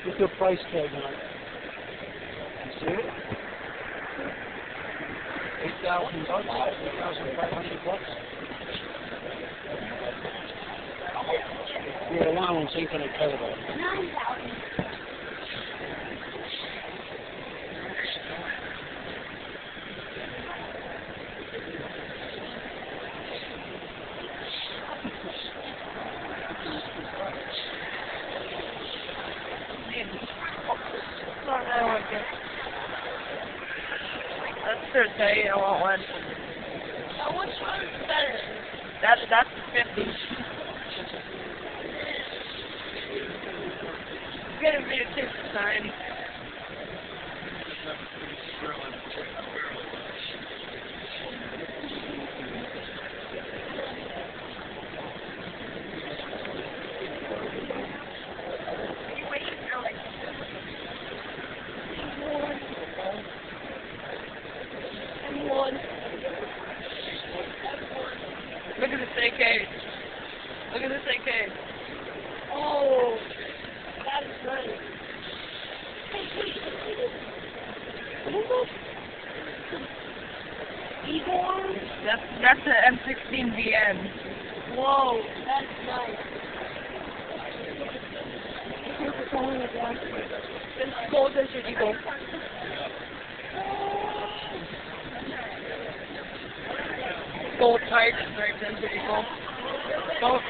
What's the price tag on it? You see it? $8,000, $8,500. Your allowance ain't gonna cover that. That's their day. I want one. Which one is better? That's the 50. It's gonna be a 59. Look at this AK. Look at this AK. Oh, that is nice. What is this? Eagle arms? That's the M16VN. Whoa, that's nice. This gold Desert Eagle. Gold Tiger, right? Desert Eagle. Gold,